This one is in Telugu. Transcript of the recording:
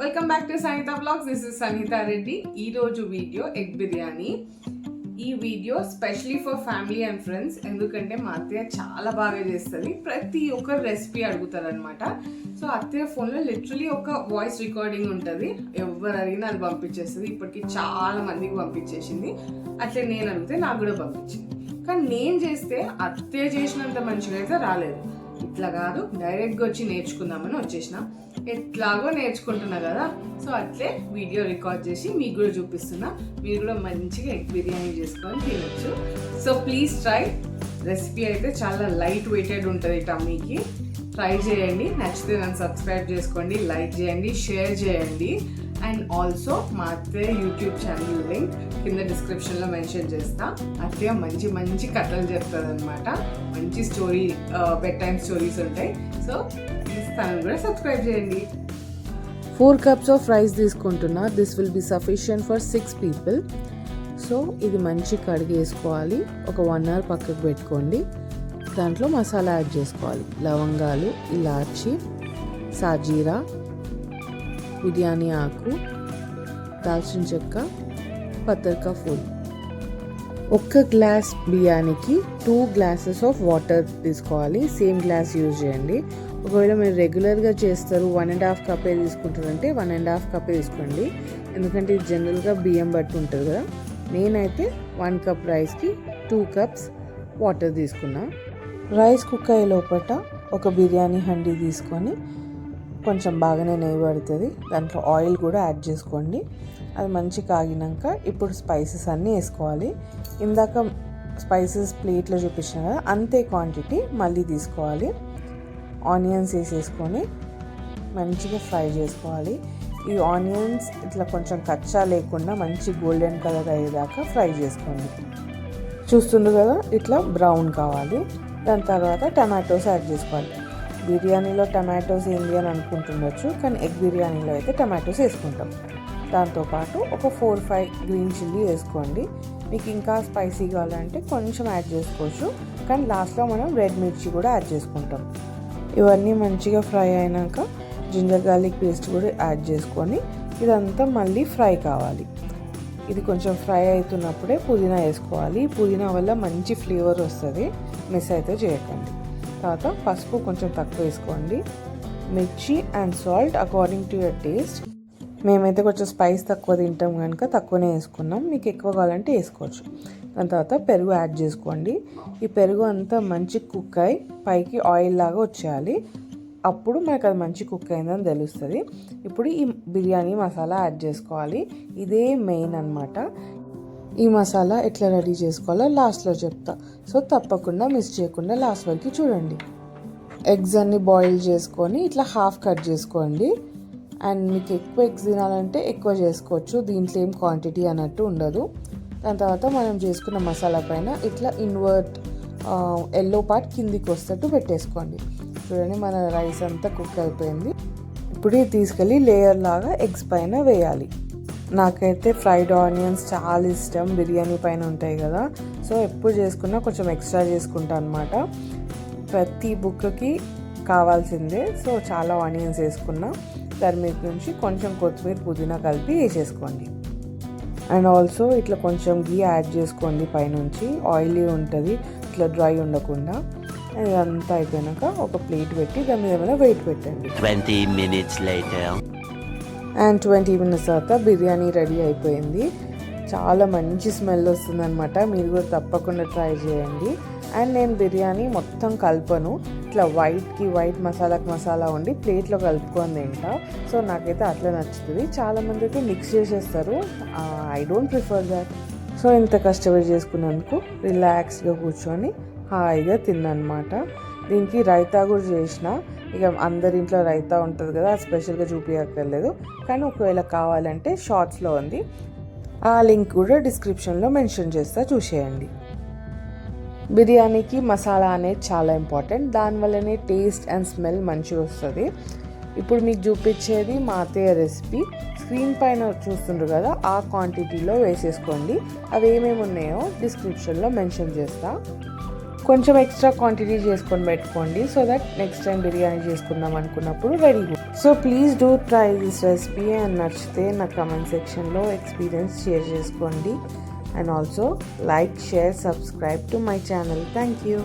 Welcome back to Sanhita Vlogs. This is Sanhita Reddy. ఈ రోజు వీడియో ఎగ్ బిర్యానీ. ఈ video specially for family and friends, ఎందుకంటే మా అత్తయ్య చాలా బాగా చేస్తుంది. ప్రతి ఒక్క రెసిపీ అడుగుతారు అనమాట. సో అత్తయ్య ఫోన్లో లిటరలీ ఒక వాయిస్ రికార్డింగ్ ఉంటుంది, ఎవరు అడిగినా అది పంపించేస్తుంది. ఇప్పటికి చాలా మందికి పంపించేసింది. అట్లే నేను అడిగితే నాకు కూడా పంపించింది. కానీ నేను చేస్తే అత్తయ్య చేసినంత మంచిగా అయితే రాలేదు. ఇట్లా కాదు, డైరెక్ట్గా వచ్చి నేర్చుకుందామని వచ్చేసిన. ఎట్లాగో నేర్చుకుంటున్నా కదా, సో అట్లే వీడియో రికార్డ్ చేసి మీకు కూడా చూపిస్తున్నా. మీరు కూడా మంచిగా ఎగ్ బిర్యానీ చేసుకొని తినొచ్చు. So please try. రెసిపీ అయితే చాలా లైట్ వెయిటెడ్ ఉంటుంది టమ్మీకి. ట్రై చేయండి. నచ్చితే నన్ను సబ్స్క్రైబ్ చేసుకోండి, లైక్ చేయండి, షేర్ చేయండి. అండ్ ఆల్సో మా అత్తయ్య యూట్యూబ్ ఛానల్ లింక్ కింద డిస్క్రిప్షన్లో మెన్షన్ చేస్తా. అత్తయ్య మంచి మంచి కథలు చెప్తుంది అనమాట. మంచి స్టోరీ, బెడ్ టైమ్ స్టోరీస్ ఉంటాయి. సో ప్లీజ్ తనను కూడా సబ్స్క్రైబ్ చేయండి. 4 cups ఆఫ్ రైస్ తీసుకుంటున్నా. This will be sufficient for 6 people. So ఇది మంచి కడిగేసుకోవాలి. ఒక 1 hour పక్కకు పెట్టుకోండి. దాంట్లో మసాలా యాడ్ చేసుకోవాలి. లవంగాలు, ఇలాచి, సాజీరా, బిర్యానీ ఆకు, దాల్చిన చెక్క, పత్తర్కా ఫుల్. 1 glass బిర్యానీకి 2 glasses ఆఫ్ వాటర్ తీసుకోవాలి. సేమ్ గ్లాస్ యూజ్ చేయండి. ఒకవేళ మీరు రెగ్యులర్గా చేస్తారు 1.5 cup తీసుకుంటారంటే 1.5 cup తీసుకోండి. ఎందుకంటే ఇది జనరల్గా బియ్యం బట్టి ఉంటుంది కదా. నేనైతే 1 cup రైస్కి 2 cups వాటర్ తీసుకున్నా. రైస్ కుక్ అయ్యే లోపల ఒక బిర్యానీ హండీ తీసుకొని కొంచెం బాగానే నెయ్యి పడుతుంది. దాంట్లో ఆయిల్ కూడా యాడ్ చేసుకోండి. అది మంచి కాగినాక ఇప్పుడు స్పైసెస్ అన్నీ వేసుకోవాలి. ఇందాక స్పైసెస్ ప్లేట్లో చూపించిన కదా, అంతే క్వాంటిటీ మళ్ళీ తీసుకోవాలి. ఆనియన్స్ వేసేసుకొని మంచిగా ఫ్రై చేసుకోవాలి. ఈ ఆనియన్స్ ఇట్లా కొంచెం కచ్చా లేకుండా మంచి గోల్డెన్ కలర్ అయ్యేదాకా ఫ్రై చేసుకోండి. చూస్తుండ్రు కదా, ఇట్లా బ్రౌన్ కావాలి. దాని తర్వాత టమాటోస్ యాడ్ చేసుకోవాలి. బిర్యానీలో టమాటోస్ ఏంటి అని అనుకుంటుండొచ్చు, కానీ ఎగ్ బిర్యానీలో అయితే టమాటోస్ వేసుకుంటాం. దాంతోపాటు ఒక 4-5 గ్రీన్ చిల్లీ వేసుకోండి. మీకు ఇంకా స్పైసీ కావాలంటే కొంచెం యాడ్ చేసుకోవచ్చు, కానీ లాస్ట్లో మనం రెడ్ మిర్చి కూడా యాడ్ చేసుకుంటాం. ఇవన్నీ మంచిగా ఫ్రై అయినాక జింజర్ గార్లిక్ పేస్ట్ కూడా యాడ్ చేసుకొని ఇదంతా మళ్ళీ ఫ్రై కావాలి. ఇది కొంచెం ఫ్రై అవుతున్నప్పుడే పుదీనా వేసుకోవాలి. పుదీనా వల్ల మంచి ఫ్లేవర్ వస్తుంది, మిస్ అయితే చేయకండి. తర్వాత పసుపు కొంచెం తక్కువ వేసుకోండి. మిర్చి and salt according to your taste. మేమైతే కొంచెం స్పైస్ తక్కువ తింటాం కనుక తక్కువనే వేసుకున్నాం. మీకు ఎక్కువ కావాలంటే వేసుకోవచ్చు. దాని తర్వాత పెరుగు యాడ్ చేసుకోండి. ఈ పెరుగు అంతా మంచి కుక్ అయి పైకి ఆయిల్ లాగా వచ్చేయాలి. అప్పుడు మనకు అది మంచి కుక్ అయిందని తెలుస్తుంది. ఇప్పుడు ఈ బిర్యానీ మసాలా యాడ్ చేసుకోవాలి. ఇదే మెయిన్ అన్నమాట. ఈ మసాలా ఎట్లా రెడీ చేసుకోవాలో లాస్ట్లో చెప్తా. సో తప్పకుండా మిస్ చేయకుండా లాస్ట్ వరకు చూడండి. ఎగ్స్ అన్ని బాయిల్ చేసుకొని ఇట్లా హాఫ్ కట్ చేసుకోండి. అండ్ మీకు ఎక్కువ ఎగ్స్ తినాలంటే ఎక్కువ చేసుకోవచ్చు. దీంట్లో ఏం క్వాంటిటీ అన్నట్టు ఉండదు. దాని తర్వాత మనం చేసుకున్న మసాలా పైన ఇట్లా ఇన్వర్ట్ ఎల్లో పార్ట్ కిందికి వస్తట్టు పెట్టేసుకోండి. చూడండి, మన రైస్ అంతా కుక్ అయిపోయింది. ఇప్పుడు ఇది తీసుకెళ్ళి లేయర్ లాగా ఎగ్స్ పైన వేయాలి. నాకైతే ఫ్రైడ్ ఆనియన్స్ చాలా ఇష్టం, బిర్యానీ పైన ఉంటాయి కదా. సో ఎప్పుడు చేసుకున్నా కొంచెం ఎక్స్ట్రా చేసుకుంటా అనమాట. ప్రతి బుక్కకి కావాల్సిందే. సో చాలా ఆనియన్స్ వేసుకున్నా. దాని మీద నుంచి కొంచెం కొత్తిమీర, పుదీనా కలిపి వేసేసుకోండి. అండ్ ఆల్సో ఇట్లా కొంచెం గీ యాడ్ చేసుకోండి పైనుంచి. ఆయిలీ ఉంటుంది, ఇట్లా డ్రై ఉండకుండా. ఇదంతా అయిపోయాక ఒక ప్లేట్ పెట్టి దాని మీద ఏమైనా వెయిట్ పెట్టండి. 20 minutes later. అండ్ 20 minutes తర్వాత బిర్యానీ రెడీ అయిపోయింది. చాలా మంచి స్మెల్ వస్తుంది అనమాట. మీరు కూడా తప్పకుండా ట్రై చేయండి. అండ్ నేను బిర్యానీ మొత్తం కలపను, ఇట్లా వైట్ మసాలాకి మసాలా ఉండి ప్లేట్లో కలుపుకొని తింటా. సో నాకైతే అట్లా నచ్చుతుంది. చాలామంది అయితే మిక్స్ చేసేస్తారు. I don't prefer that. So ఇంత కష్టపడి చేసుకున్నందుకు రిలాక్స్గా కూర్చొని హాయిగా తిన్నమాట. దీనికి రైతా కూడా చేసిన. ఇక అందరింట్లో రైతా ఉంటుంది కదా, స్పెషల్గా చూపించక్కర్లేదు. కానీ ఒకవేళ కావాలంటే షార్ట్స్లో ఉంది, ఆ లింక్ కూడా డిస్క్రిప్షన్లో మెన్షన్ చేస్తా, చూసేయండి. బిర్యానీకి మసాలా అనేది చాలా ఇంపార్టెంట్. దానివల్లనే టేస్ట్ అండ్ స్మెల్ మంచిగా వస్తుంది. ఇప్పుడు మీకు చూపించేది మా అత్తయ్య రెసిపీ. స్క్రీన్ పైన చూస్తుండ్రు కదా, ఆ క్వాంటిటీలో వేసేసుకోండి. అవి ఏమేమి ఉన్నాయో డిస్క్రిప్షన్లో మెన్షన్ చేస్తా. కొంచెం ఎక్స్ట్రా క్వాంటిటీ చేసుకొని పెట్టుకోండి, so that next time biryani చేసుకుందాం అనుకున్నప్పుడు ready. So please do try this recipe and నచ్చితే నా కమెంట్ సెక్షన్లో ఎక్స్పీరియన్స్ షేర్ చేసుకోండి and also like share subscribe to my channel. Thank you.